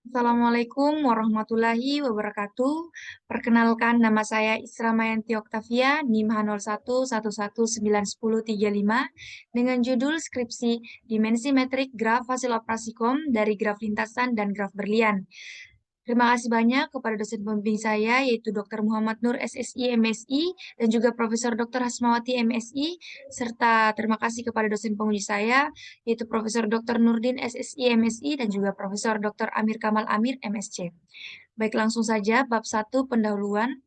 Assalamualaikum warahmatullahi wabarakatuh. Perkenalkan, nama saya Isra Mayanti Oktavia, NIM H0111911035, dengan judul skripsi Dimensi Metrik Graf Hasil Operasi Kom dari Graf Lintasan dan Graf Berlian. Terima kasih banyak kepada dosen pembimbing saya, yaitu Dr. Muhammad Nur SSI MSI, dan juga Profesor Dr. Hasmawati MSI, serta terima kasih kepada dosen penguji saya, yaitu Profesor Dr. Nurdin SSI MSI, dan juga Profesor Dr. Amir Kamal Amir MSC. Baik, langsung saja bab 1 pendahuluan.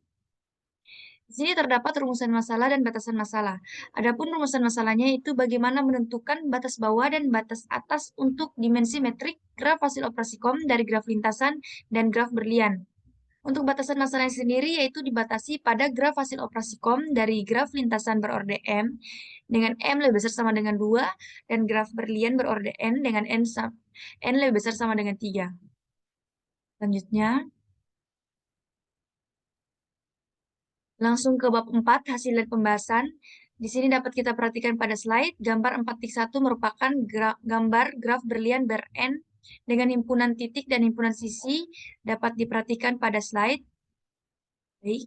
Di sini terdapat rumusan masalah dan batasan masalah. Adapun rumusan masalahnya itu bagaimana menentukan batas bawah dan batas atas untuk dimensi metrik graf hasil operasi kom dari graf lintasan dan graf berlian. Untuk batasan masalahnya sendiri yaitu dibatasi pada graf hasil operasi kom dari graf lintasan berorde M dengan M lebih besar sama dengan 2 dan graf berlian berorde N dengan N lebih besar sama dengan 3. Selanjutnya, langsung ke bab 4, hasil dan pembahasan. Di sini dapat kita perhatikan pada slide, gambar 4.1 merupakan gambar graf berlian ber-N dengan himpunan titik dan himpunan sisi dapat diperhatikan pada slide. Baik.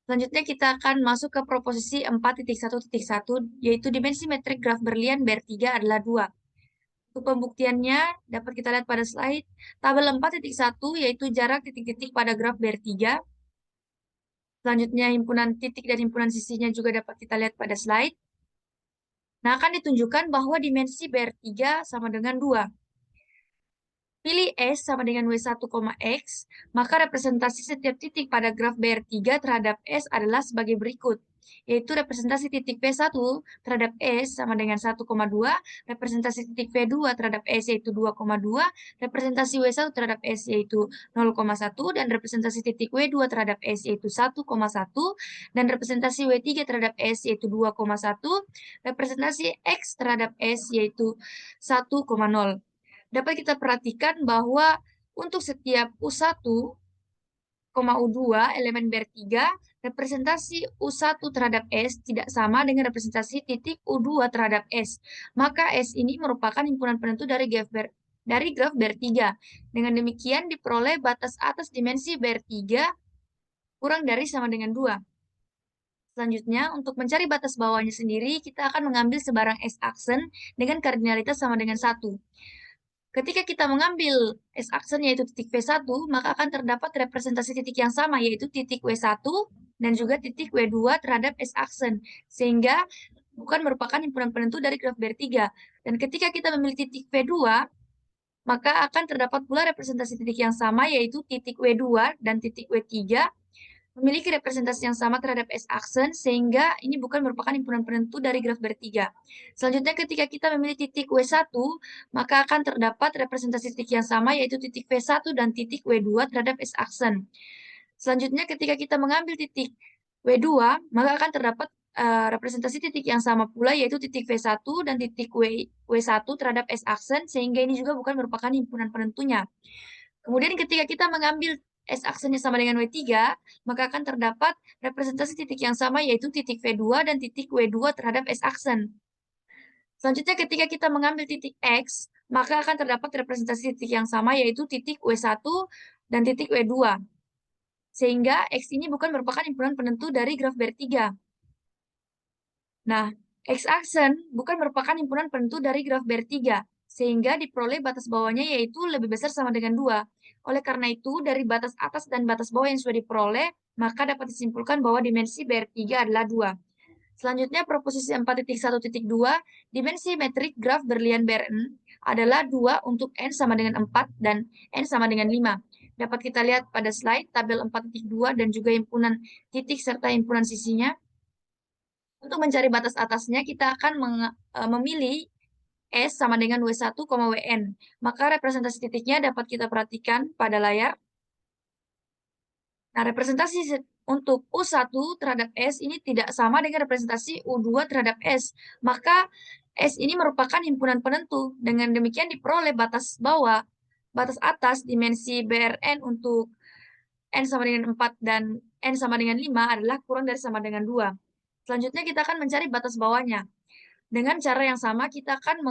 Selanjutnya kita akan masuk ke proposisi 4.1.1, yaitu dimensi metrik graf berlian BR3 adalah 2. Untuk pembuktiannya dapat kita lihat pada slide. Tabel 4.1 yaitu jarak titik-titik pada graf BR3. Selanjutnya himpunan titik dan himpunan sisinya juga dapat kita lihat pada slide. Nah, akan ditunjukkan bahwa dimensi BR3 sama dengan 2. Pilih S sama dengan W1, X, maka representasi setiap titik pada graf BR3 terhadap S adalah sebagai berikut, yaitu representasi titik P1 terhadap S sama dengan 1,2, representasi titik P2 terhadap S yaitu 2,2, representasi W1 terhadap S yaitu 0,1, dan representasi titik W2 terhadap S yaitu 1,1, dan representasi W3 terhadap S yaitu 2,1, representasi X terhadap S yaitu 1,0. Dapat kita perhatikan bahwa untuk setiap U1, U2 elemen BR3, representasi U1 terhadap S tidak sama dengan representasi titik U2 terhadap S. Maka S ini merupakan himpunan penentu dari graf BR3. Dengan demikian diperoleh batas atas dimensi BR3 kurang dari sama dengan 2. Selanjutnya, untuk mencari batas bawahnya sendiri, kita akan mengambil sebarang S-aksen dengan kardinalitas sama dengan 1. Ketika kita mengambil S-aksen yaitu titik V1, maka akan terdapat representasi titik yang sama yaitu titik W1 dan juga titik W2 terhadap S-aksen. Sehingga bukan merupakan himpunan penentu dari graf BR3. Dan ketika kita memilih titik V2, maka akan terdapat pula representasi titik yang sama yaitu titik W2 dan titik W3 memiliki representasi yang sama terhadap S-aksen, sehingga ini bukan merupakan himpunan penentu dari graf BR3. Selanjutnya, ketika kita memilih titik W1, maka akan terdapat representasi titik yang sama, yaitu titik V1 dan titik W2 terhadap S-aksen. Selanjutnya, ketika kita mengambil titik W2, maka akan terdapat representasi titik yang sama pula, yaitu titik V1 dan titik W1 terhadap S-aksen, sehingga ini juga bukan merupakan himpunan penentunya. Kemudian ketika kita mengambil S-aksennya sama dengan W3, maka akan terdapat representasi titik yang sama yaitu titik V2 dan titik W2 terhadap S-aksen. Selanjutnya ketika kita mengambil titik X, maka akan terdapat representasi titik yang sama yaitu titik W1 dan titik W2. Sehingga X ini bukan merupakan himpunan penentu dari graf BR3. Nah, X-aksen bukan merupakan himpunan penentu dari graf BR3, sehingga diperoleh batas bawahnya yaitu lebih besar sama dengan 2. Oleh karena itu, dari batas atas dan batas bawah yang sudah diperoleh, maka dapat disimpulkan bahwa dimensi BR3 adalah 2. Selanjutnya, proposisi 4.1.2, dimensi metrik graf berlian BRN adalah 2 untuk N sama dengan 4 dan N sama dengan 5. Dapat kita lihat pada slide tabel 4.2 dan juga himpunan titik serta himpunan sisinya. Untuk mencari batas atasnya, kita akan memilih S sama dengan W1, Wn. Maka representasi titiknya dapat kita perhatikan pada layar. Nah, representasi untuk U1 terhadap S ini tidak sama dengan representasi U2 terhadap S. Maka S ini merupakan himpunan penentu. Dengan demikian diperoleh batas bawah, batas atas dimensi BRN untuk N sama dengan 4 dan N sama dengan 5 adalah kurang dari sama dengan 2. Selanjutnya kita akan mencari batas bawahnya. Dengan cara yang sama kita akan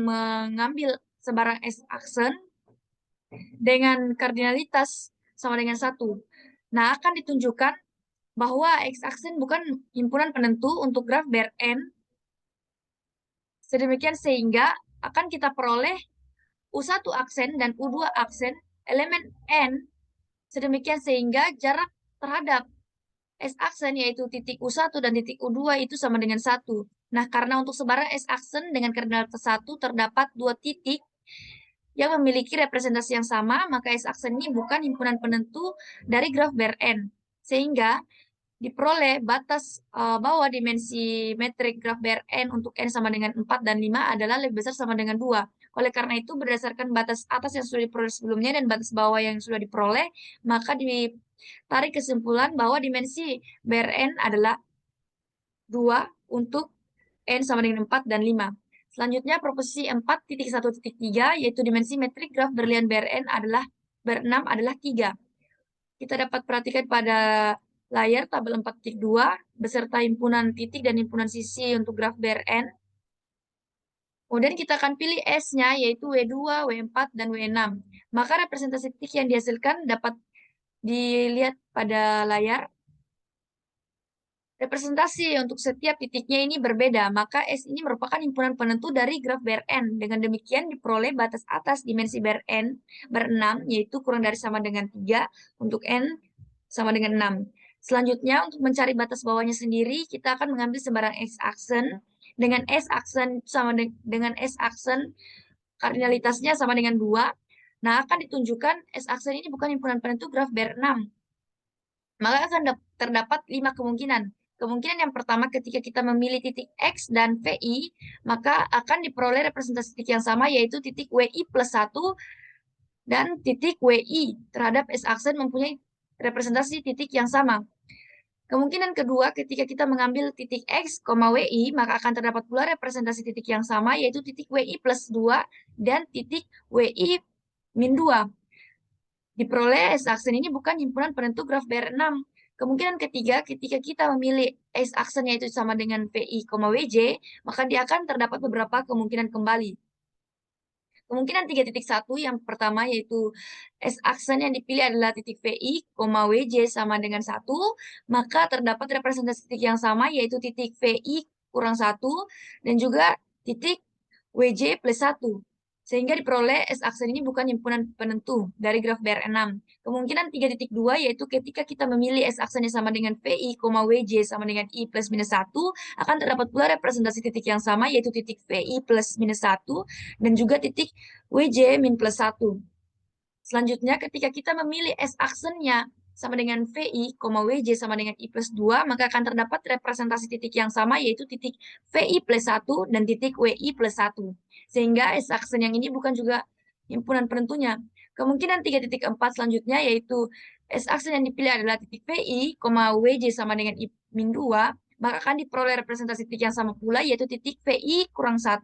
mengambil sebarang S-aksen dengan kardinalitas sama dengan 1. Nah, akan ditunjukkan bahwa X-aksen bukan himpunan penentu untuk graf Bern. Sedemikian sehingga akan kita peroleh U1 aksen dan U2 aksen elemen N. Sedemikian sehingga jarak terhadap S-aksen yaitu titik U1 dan titik U2 itu sama dengan 1. Nah, karena untuk sebarang S-aksen dengan kardinalitas 1 terdapat 2 titik yang memiliki representasi yang sama, maka S-aksen ini bukan himpunan penentu dari graf Bern. Sehingga diperoleh batas bawah dimensi metrik graf Bern untuk N sama dengan 4 dan 5 adalah lebih besar sama dengan 2. Oleh karena itu, berdasarkan batas atas yang sudah diperoleh sebelumnya dan batas bawah yang sudah diperoleh, maka ditarik kesimpulan bahwa dimensi Bern adalah 2 untuk N sama dengan 4 dan 5. Selanjutnya, proposisi 4.1.3, yaitu dimensi metrik graf berlian Bern adalah Ber6 adalah 3. Kita dapat perhatikan pada layar tabel 4.2 beserta himpunan titik dan himpunan sisi untuk graf Bern. Kemudian kita akan pilih S-nya yaitu W2, W4, dan W6. Maka representasi titik yang dihasilkan dapat dilihat pada layar. Representasi untuk setiap titiknya ini berbeda, maka S ini merupakan himpunan penentu dari graf Bern. Dengan demikian diperoleh batas atas dimensi Bern ber-6, yaitu kurang dari sama dengan 3 untuk N sama dengan 6. Selanjutnya, untuk mencari batas bawahnya sendiri, kita akan mengambil sembarang X-aksen. Dengan S-aksen sama dengan S-aksen, kardinalitasnya sama dengan 2. Nah, akan ditunjukkan S-aksen ini bukan himpunan penentu graf Bern. Maka akan terdapat 5 kemungkinan. Kemungkinan yang pertama, ketika kita memilih titik X dan VI, maka akan diperoleh representasi titik yang sama, yaitu titik WI plus 1 dan titik WI terhadap S-aksen mempunyai representasi titik yang sama. Kemungkinan kedua, ketika kita mengambil titik X, WI, maka akan terdapat pula representasi titik yang sama, yaitu titik WI plus 2 dan titik WI min 2. Diperoleh S-aksen ini bukan himpunan penentu graf Bern. Kemungkinan ketiga, ketika kita memilih S-aksen yaitu sama dengan VI, WJ, maka dia akan terdapat beberapa kemungkinan kembali. Kemungkinan 3.1 yang pertama yaitu S-aksen yang dipilih adalah titik VI, WJ sama dengan 1, maka terdapat representasi titik yang sama yaitu titik VI kurang 1 dan juga titik WJ plus 1. Sehingga diperoleh S-aksen ini bukan himpunan penentu dari graf Bern. Kemungkinan 3.2 yaitu ketika kita memilih S-aksen yang sama dengan VI, WJ sama dengan I plus minus 1, akan terdapat pula representasi titik yang sama yaitu titik VI plus minus 1 dan juga titik WJ min plus 1. Selanjutnya, ketika kita memilih S-aksennya sama dengan VI, WJ sama dengan I plus 2, maka akan terdapat representasi titik yang sama, yaitu titik VI plus 1 dan titik WI plus 1. Sehingga S-aksen yang ini bukan juga himpunan penentunya. Kemungkinan 3.4 selanjutnya, yaitu S-aksen yang dipilih adalah titik VI, WJ sama dengan I min 2, maka akan diperoleh representasi titik yang sama pula, yaitu titik VI kurang 1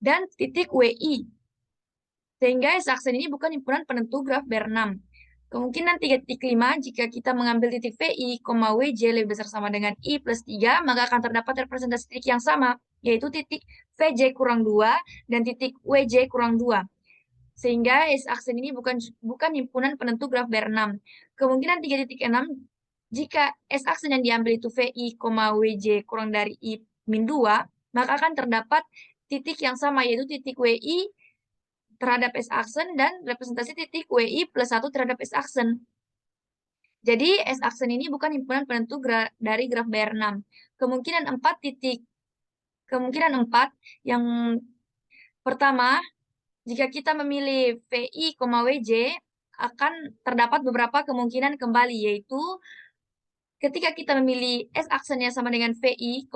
dan titik WI. Sehingga S-aksen ini bukan himpunan penentu graf Bern. Kemungkinan 3.5 jika kita mengambil titik VI, WJ lebih besar sama dengan I plus 3, maka akan terdapat representasi titik yang sama, yaitu titik VJ kurang 2 dan titik WJ kurang 2. Sehingga S-aksen ini bukan himpunan penentu graf Bern. Kemungkinan 3.6 jika S-aksen yang diambil itu VI, WJ kurang dari I min 2, maka akan terdapat titik yang sama, yaitu titik WI terhadap S-aksen dan representasi titik WI plus 1 terhadap S-aksen. Jadi S-aksen ini bukan himpunan penentu dari graf Bern. Kemungkinan 4 yang pertama, jika kita memilih VI, WJ, akan terdapat beberapa kemungkinan kembali, yaitu ketika kita memilih S-aksennya sama dengan VI,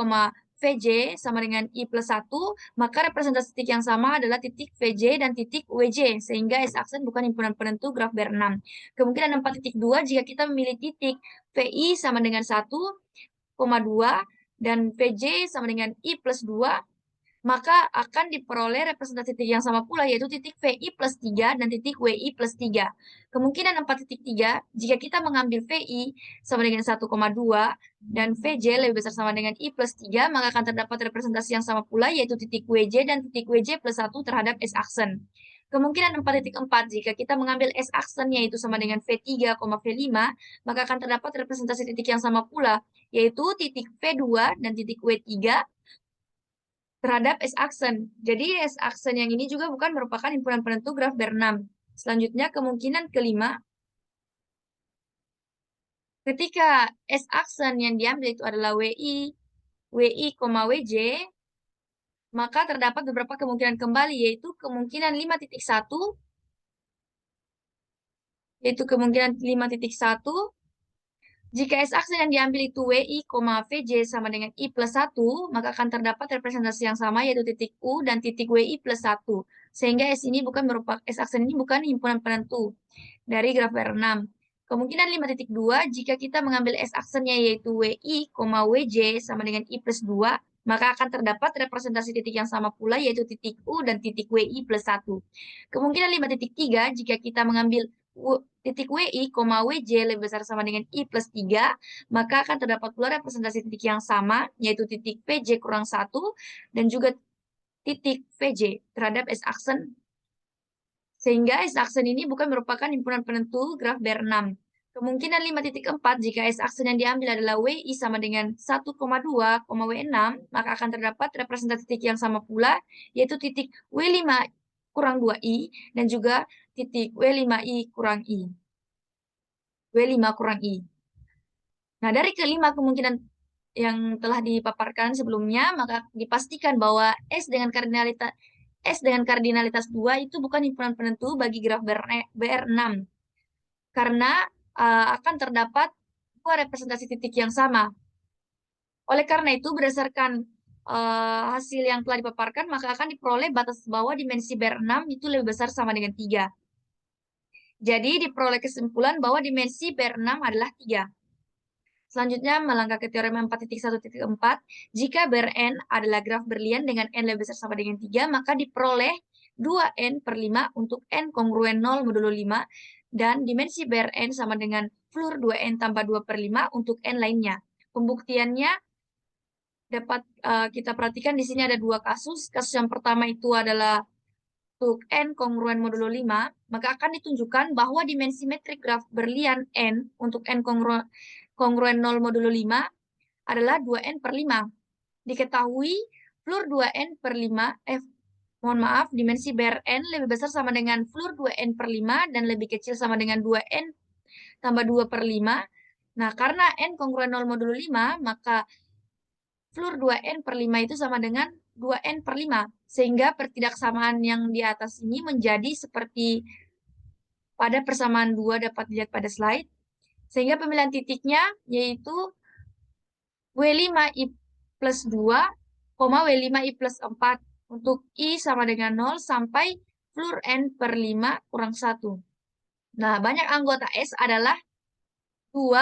VJ sama dengan I plus 1, maka representasi titik yang sama adalah titik VJ dan titik WJ, sehingga S-aksen bukan himpunan penentu graf Bern. Kemungkinan 4.2 jika kita memilih titik VI sama dengan 1, 2, dan VJ sama dengan I plus 2, maka akan diperoleh representasi titik yang sama pula, yaitu titik VI plus 3 dan titik WI plus 3. Kemungkinan 4,3, jika kita mengambil VI sama dengan 1,2 dan VJ lebih besar sama dengan I plus 3, maka akan terdapat representasi yang sama pula, yaitu titik WJ dan titik WJ plus 1 terhadap S-aksen. Kemungkinan 4,4, jika kita mengambil S-aksen yaitu sama dengan V3, V5, maka akan terdapat representasi titik yang sama pula, yaitu titik V2 dan titik W3 terhadap S-aksen. Jadi S-aksen yang ini juga bukan merupakan himpunan penentu graf Ber6. Selanjutnya kemungkinan kelima, ketika S-aksen yang diambil itu adalah WI, WJ, maka terdapat beberapa kemungkinan kembali, yaitu kemungkinan 5,1, jika S-aksen yang diambil itu WI, VJ sama dengan I plus 1, maka akan terdapat representasi yang sama, yaitu titik U dan titik WI plus 1. Sehingga S-aksen ini bukan himpunan penentu dari graf R6. Kemungkinan 5,2, jika kita mengambil S-aksennya yaitu WI, WJ sama dengan I plus 2, maka akan terdapat representasi titik yang sama pula, yaitu titik U dan titik WI plus 1. Kemungkinan 5,3, jika kita mengambil titik WI, WJ lebih besar sama dengan I plus 3, maka akan terdapat pula representasi titik yang sama, yaitu titik VJ kurang 1, dan juga titik VJ terhadap S-aksen. Sehingga S-aksen ini bukan merupakan himpunan penentu graf Ber6. Kemungkinan 5,4, jika S-aksen yang diambil adalah WI sama dengan 1,2, W6, maka akan terdapat representasi titik yang sama pula, yaitu titik W5 kurang 2I, dan juga titik W5I kurang I. W5 kurang I. Nah, dari kelima kemungkinan yang telah dipaparkan sebelumnya, maka dipastikan bahwa S dengan kardinalitas 2 itu bukan himpunan penentu bagi graf BR6. Karena akan terdapat dua representasi titik yang sama. Oleh karena itu, berdasarkan hasil yang telah dipaparkan, maka akan diperoleh batas bawah dimensi BR6 itu lebih besar sama dengan 3. Jadi, diperoleh kesimpulan bahwa dimensi BR6 adalah 3. Selanjutnya, melangkah ke teorema 4,1.4, jika Br(n) adalah graf berlian dengan n lebih besar sama dengan 3, maka diperoleh 2n per 5 untuk n kongruen 0 modulo 5, dan dimensi Br(n) sama dengan fluor 2n tambah 2 per 5 untuk n lainnya. Pembuktiannya dapat kita perhatikan di sini ada dua kasus. Kasus yang pertama itu adalah untuk n kongruen modulo 5, maka akan ditunjukkan bahwa dimensi metrik graf berlian n untuk n kongruen 0 modulo 5 adalah 2n per 5. Diketahui fluor 2n per 5, dimensi Br(n) lebih besar sama dengan fluor 2n per 5 dan lebih kecil sama dengan 2n tambah 2 per 5. Nah, karena n kongruen 0 modulo 5, maka fluor 2n per 5 itu sama dengan 2n per 5. Sehingga pertidaksamaan yang di atas ini menjadi seperti pada persamaan 2 dapat dilihat pada slide. Sehingga pemilihan titiknya yaitu W5I plus 2, W5I plus 4 untuk I sama dengan 0 sampai fluor N per 5 kurang 1. Nah, banyak anggota S adalah 2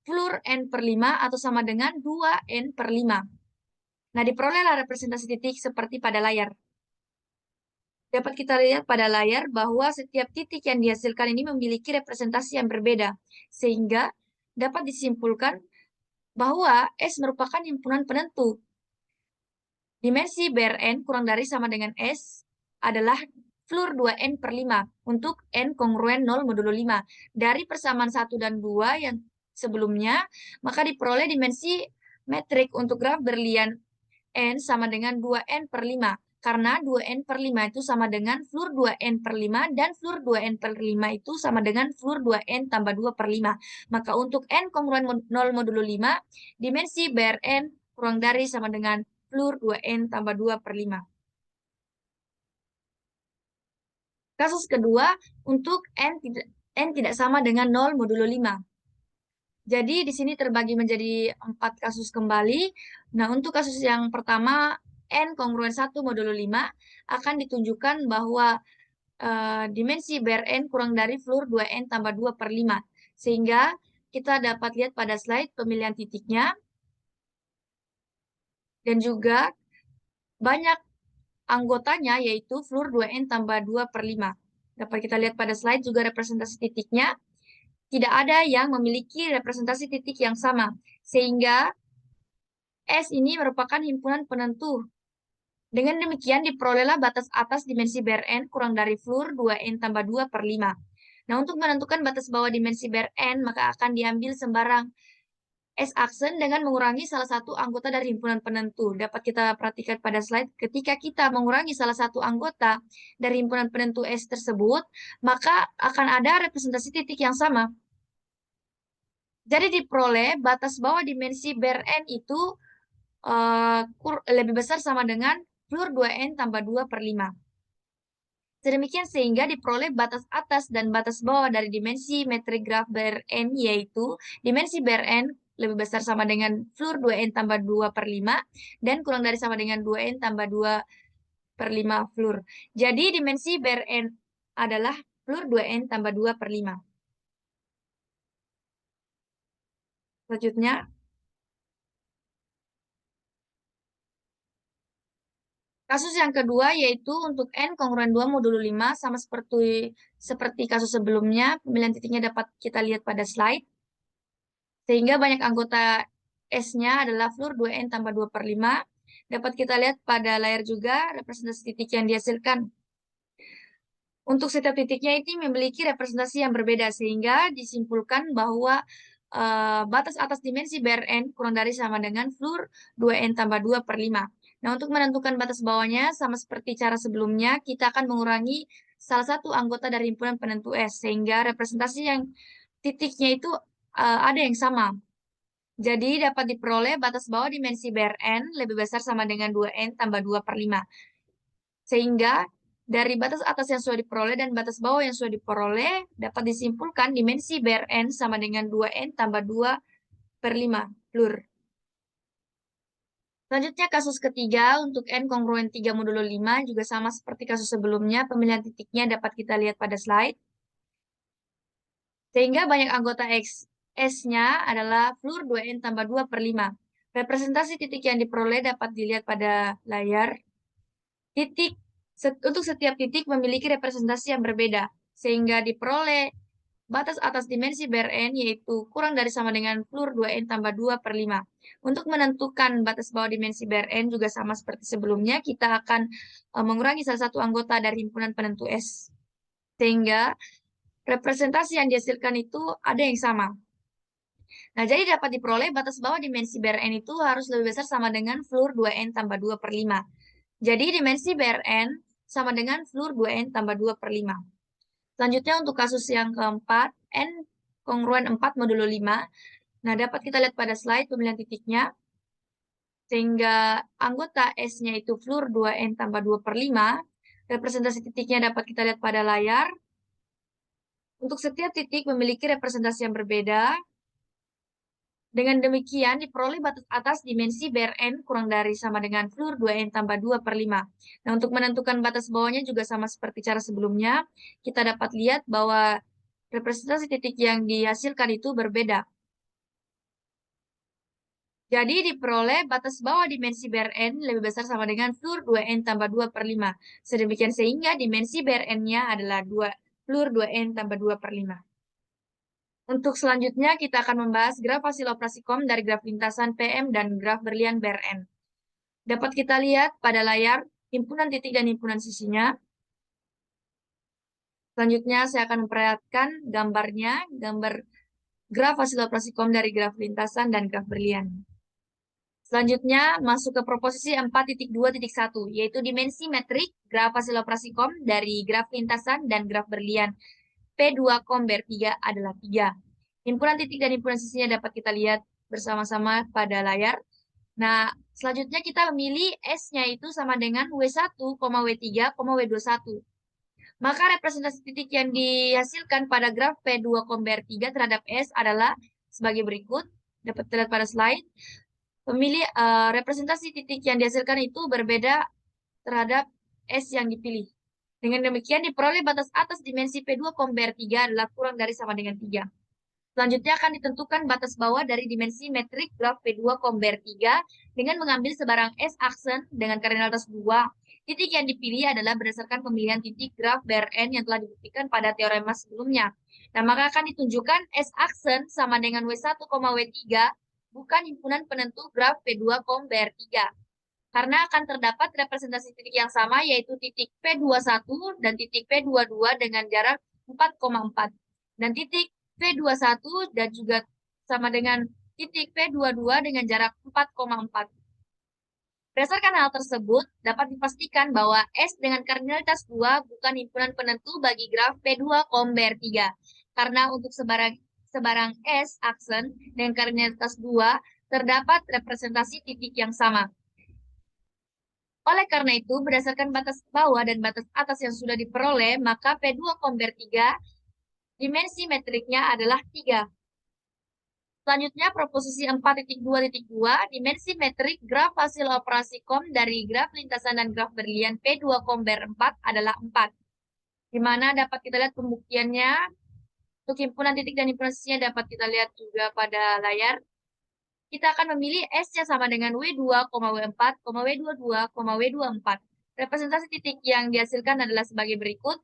fluor N per 5 atau sama dengan 2N per 5. Nah, diperolehlah representasi titik seperti pada layar. Dapat kita lihat pada layar bahwa setiap titik yang dihasilkan ini memiliki representasi yang berbeda, sehingga dapat disimpulkan bahwa S merupakan himpunan penentu. Dimensi Br(n) kurang dari sama dengan S adalah fluor 2n per 5 untuk n kongruen 0 modulo 5. Dari persamaan 1 dan 2 yang sebelumnya, maka diperoleh dimensi metrik untuk graf berlian n sama dengan 2n per 5. Karena 2n per 5 itu sama dengan fluor 2n per 5 dan fluor 2n per 5 itu sama dengan fluor 2n tambah 2 per 5. Maka untuk n kongruen 0 modulo 5, dimensi Br(n) kurang dari sama dengan fluor 2n tambah 2 per 5. Kasus kedua, untuk n tidak sama dengan 0 modulo 5. Jadi di sini terbagi menjadi 4 kasus kembali. Nah, untuk kasus yang pertama, n kongruen 1 modulo 5, akan ditunjukkan bahwa dimensi Br(n) kurang dari fluor 2n tambah 2 per 5. Sehingga kita dapat lihat pada slide pemilihan titiknya. Dan juga banyak anggotanya yaitu fluor 2N tambah 2 per 5. Dapat kita lihat pada slide juga representasi titiknya. Tidak ada yang memiliki representasi titik yang sama. Sehingga S ini merupakan himpunan penentu. Dengan demikian diperolehlah batas atas dimensi BRN kurang dari fluor 2N tambah 2 per 5. Nah, untuk menentukan batas bawah dimensi BRN, maka akan diambil sembarang S aksen dengan mengurangi salah satu anggota dari himpunan penentu. Dapat kita perhatikan pada slide, ketika kita mengurangi salah satu anggota dari himpunan penentu S tersebut, maka akan ada representasi titik yang sama. Jadi diperoleh batas bawah dimensi BRN itu lebih besar sama dengan fluor 2N tambah 2 per 5. Sedemikian sehingga diperoleh batas atas dan batas bawah dari dimensi metrik graf BRN, yaitu dimensi BRN lebih besar sama dengan fluor 2N tambah 2 per 5, dan kurang dari sama dengan 2N tambah 2 per 5 fluor. Jadi dimensi BRN adalah fluor 2N tambah 2 per 5. Selanjutnya, kasus yang kedua yaitu untuk N kongruen 2 modulo 5, sama seperti kasus sebelumnya, pemilihan titiknya dapat kita lihat pada slide. Sehingga banyak anggota S-nya adalah fluor 2N tambah 2 per 5. Dapat kita lihat pada layar juga representasi titik yang dihasilkan. Untuk setiap titiknya ini memiliki representasi yang berbeda, sehingga disimpulkan bahwa batas atas dimensi BRN kurang dari sama dengan fluor 2N tambah 2 per 5. Nah, untuk menentukan batas bawahnya, sama seperti cara sebelumnya, kita akan mengurangi salah satu anggota dari himpunan penentu S, sehingga representasi yang titiknya itu ada yang sama. Jadi dapat diperoleh batas bawah dimensi BRN lebih besar sama dengan 2N tambah 2 per 5. Sehingga dari batas atas yang sudah diperoleh dan batas bawah yang sudah diperoleh, dapat disimpulkan dimensi BRN sama dengan 2N tambah 2 per 5 fluor. Selanjutnya kasus ketiga untuk N kongruen 3 modulo 5 juga sama seperti kasus sebelumnya, pemilihan titiknya dapat kita lihat pada slide. Sehingga banyak anggota S-nya adalah fluor 2N tambah 2 per 5. Representasi titik yang diperoleh dapat dilihat pada layar. Untuk setiap titik memiliki representasi yang berbeda, sehingga diperoleh batas atas dimensi BRN yaitu kurang dari sama dengan fluor 2N tambah 2 per 5. Untuk menentukan batas bawah dimensi BRN juga sama seperti sebelumnya, kita akan mengurangi salah satu anggota dari himpunan penentu S. Sehingga representasi yang dihasilkan itu ada yang sama. Nah, jadi dapat diperoleh batas bawah dimensi BRN itu harus lebih besar sama dengan fluor 2N tambah 2 per 5. Jadi dimensi BRN sama dengan fluor 2N tambah 2 per 5. Selanjutnya untuk kasus yang keempat, N kongruen 4 modulo 5. Nah, dapat kita lihat pada slide pemilihan titiknya. Sehingga anggota S-nya itu fluor 2N tambah 2 per 5. Representasi titiknya dapat kita lihat pada layar. Untuk setiap titik memiliki representasi yang berbeda. Dengan demikian, diperoleh batas atas dimensi BRN kurang dari sama dengan fluor 2N tambah 2 per 5. Nah, untuk menentukan batas bawahnya juga sama seperti cara sebelumnya. Kita dapat lihat bahwa representasi titik yang dihasilkan itu berbeda. Jadi diperoleh batas bawah dimensi BRN lebih besar sama dengan fluor 2N tambah 2 per 5. Sedemikian sehingga dimensi BRN-nya adalah fluor 2N tambah 2 per 5. Untuk selanjutnya, kita akan membahas graf hasil operasi KOM dari graf lintasan PM dan graf berlian BRN. Dapat kita lihat pada layar himpunan titik dan himpunan sisinya. Selanjutnya, saya akan memperlihatkan gambarnya, gambar graf hasil operasi KOM dari graf lintasan dan graf berlian. Selanjutnya, masuk ke proposisi 4.2.1, yaitu dimensi metrik graf hasil operasi KOM dari graf lintasan dan graf berlian. P2 KOM BR3 adalah 3. Himpunan titik dan himpunan sisinya dapat kita lihat bersama-sama pada layar. Nah, selanjutnya kita memilih S-nya itu sama dengan W1, W3, W21. Maka representasi titik yang dihasilkan pada graf P2 BR3 terhadap S adalah sebagai berikut. Dapat terlihat pada slide. Representasi titik yang dihasilkan itu berbeda terhadap S yang dipilih. Dengan demikian diperoleh batas atas dimensi P2 BR3 adalah kurang dari sama dengan 3. Selanjutnya akan ditentukan batas bawah dari dimensi metrik graf P2 komber 3 dengan mengambil sebarang S aksen dengan kardinalitas 2. Titik yang dipilih adalah berdasarkan pemilihan titik graf BRN yang telah dibuktikan pada teorema sebelumnya. Nah, maka akan ditunjukkan S aksen sama dengan W1, W3 bukan himpunan penentu graf P2 komber 3. Karena akan terdapat representasi titik yang sama, yaitu titik P21 dan titik P22 dengan jarak 4,4. Dan titik P21 dan juga sama dengan titik P22 dengan jarak 4,4. Berdasarkan hal tersebut, dapat dipastikan bahwa S dengan kardinalitas 2 bukan himpunan penentu bagi graf P2 komber 3. Karena untuk sebarang S aksen dengan kardinalitas 2 terdapat representasi titik yang sama. Oleh karena itu, berdasarkan batas bawah dan batas atas yang sudah diperoleh, maka P2 komber 3 dimensi metriknya adalah 3. Selanjutnya, proposisi 4.2.2, dimensi metrik graf hasil operasi kom dari graf lintasan dan graf berlian P2 komber 4 adalah 4. Di mana dapat kita lihat pembuktiannya. Untuk himpunan titik dan himpunan sisinya dapat kita lihat juga pada layar. Kita akan memilih S yang sama dengan W2, W4, W22, W24. Representasi titik yang dihasilkan adalah sebagai berikut.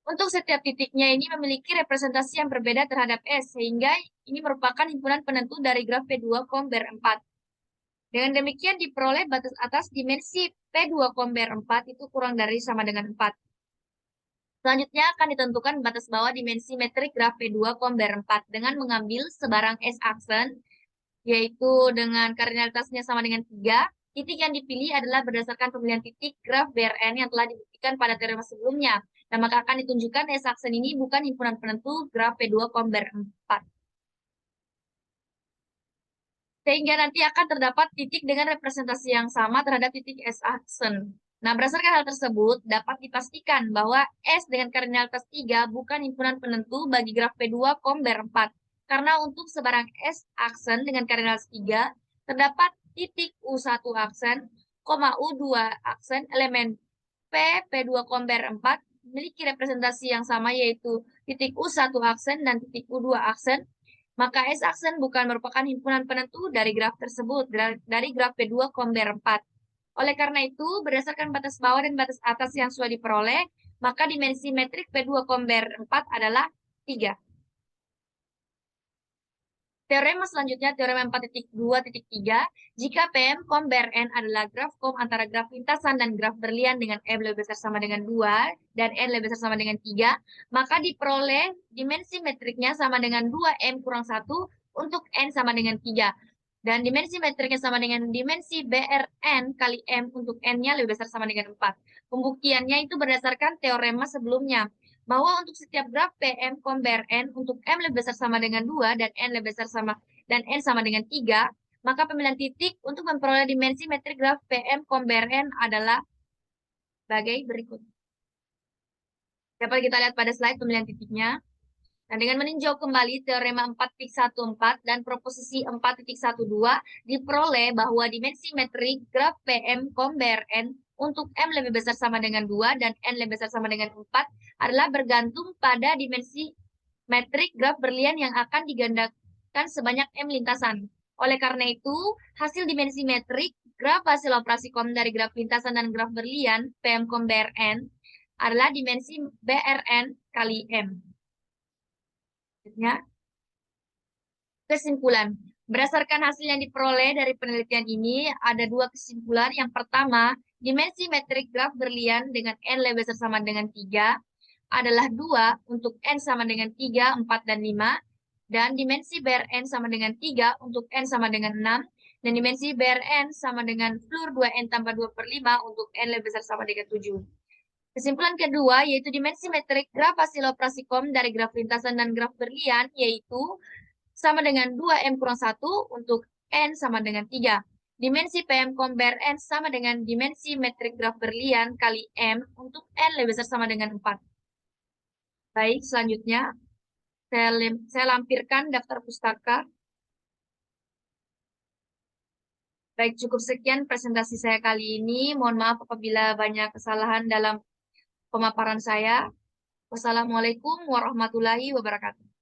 Untuk setiap titiknya ini memiliki representasi yang berbeda terhadap S, sehingga ini merupakan himpunan penentu dari graf P2 komber 4. Dengan demikian diperoleh batas atas dimensi P2 komber 4 itu kurang dari sama dengan 4. Selanjutnya akan ditentukan batas bawah dimensi metrik graf P2 komber 4 dengan mengambil sebarang S aksen, yaitu dengan kardinalitasnya sama dengan 3. Titik yang dipilih adalah berdasarkan pemilihan titik graf BRN yang telah dibuktikan pada teorema sebelumnya. Nah, maka akan ditunjukkan S aksen ini bukan himpunan penentu graf P2 komber 4. Sehingga nanti akan terdapat titik dengan representasi yang sama terhadap titik S aksen. Nah, berdasarkan hal tersebut, dapat dipastikan bahwa S dengan kardinalitas 3 bukan himpunan penentu bagi graf P2 komber 4. Karena untuk sebarang S aksen dengan kardinalitas 3, terdapat titik U1 aksen, U2 aksen, elemen P, P2 komber 4, memiliki representasi yang sama yaitu titik U1 aksen dan titik U2 aksen. Maka S aksen bukan merupakan himpunan penentu dari graf tersebut, dari graf P2 komber 4. Oleh karena itu, berdasarkan batas bawah dan batas atas yang sudah diperoleh, maka dimensi metrik P2 komber 4 adalah 3. Teorema selanjutnya, teorema 4.2.3, jika PM komber N adalah graf kom antara graf lintasan dan graf berlian dengan M lebih besar sama dengan 2 dan N lebih besar sama dengan 3, maka diperoleh dimensi metriknya sama dengan 2M kurang 1 untuk N sama dengan 3. Dan dimensi metriknya sama dengan dimensi BRN kali M untuk N-nya lebih besar sama dengan 4. Pembuktiannya itu berdasarkan teorema sebelumnya, bahwa untuk setiap graf PM komber N untuk M lebih besar sama dengan 2 dan N lebih besar sama dan N sama dengan 3, maka pemilihan titik untuk memperoleh dimensi metrik graf PM komber N adalah sebagai berikut. Dapat kita lihat pada slide pemilihan titiknya. Nah, dengan meninjau kembali teorema 4.14 dan proposisi 4.12, diperoleh bahwa dimensi metrik graf PM komber N untuk M lebih besar sama dengan 2 dan N lebih besar sama dengan 4 adalah bergantung pada dimensi metrik graf berlian yang akan digandakan sebanyak M lintasan. Oleh karena itu, hasil dimensi metrik graf hasil operasi kom dari graf lintasan dan graf berlian PM komber N adalah dimensi BRN kali M. Kesimpulan. Berdasarkan hasil yang diperoleh dari penelitian ini, ada dua kesimpulan. Yang pertama, dimensi metrik graf berlian dengan N lebih besar sama dengan 3 adalah 2 untuk N sama dengan 3, 4, dan 5. Dan dimensi BRN sama dengan 3 untuk N sama dengan 6. Dan dimensi BRN sama dengan fluor 2N tambah 2 per 5 untuk N lebih besar sama dengan 7. Kesimpulan kedua, yaitu dimensi metrik graf hasil operasi kom dari graf lintasan dan graf berlian, yaitu sama dengan 2M kurang 1 untuk N sama dengan 3. Dimensi PM komber N sama dengan dimensi metrik graf berlian kali M untuk N lebih besar sama dengan 4. Baik, selanjutnya saya lampirkan daftar pustaka. Baik, cukup sekian presentasi saya kali ini. Mohon maaf apabila banyak kesalahan dalam pemaparan saya. Wassalamualaikum warahmatullahi wabarakatuh.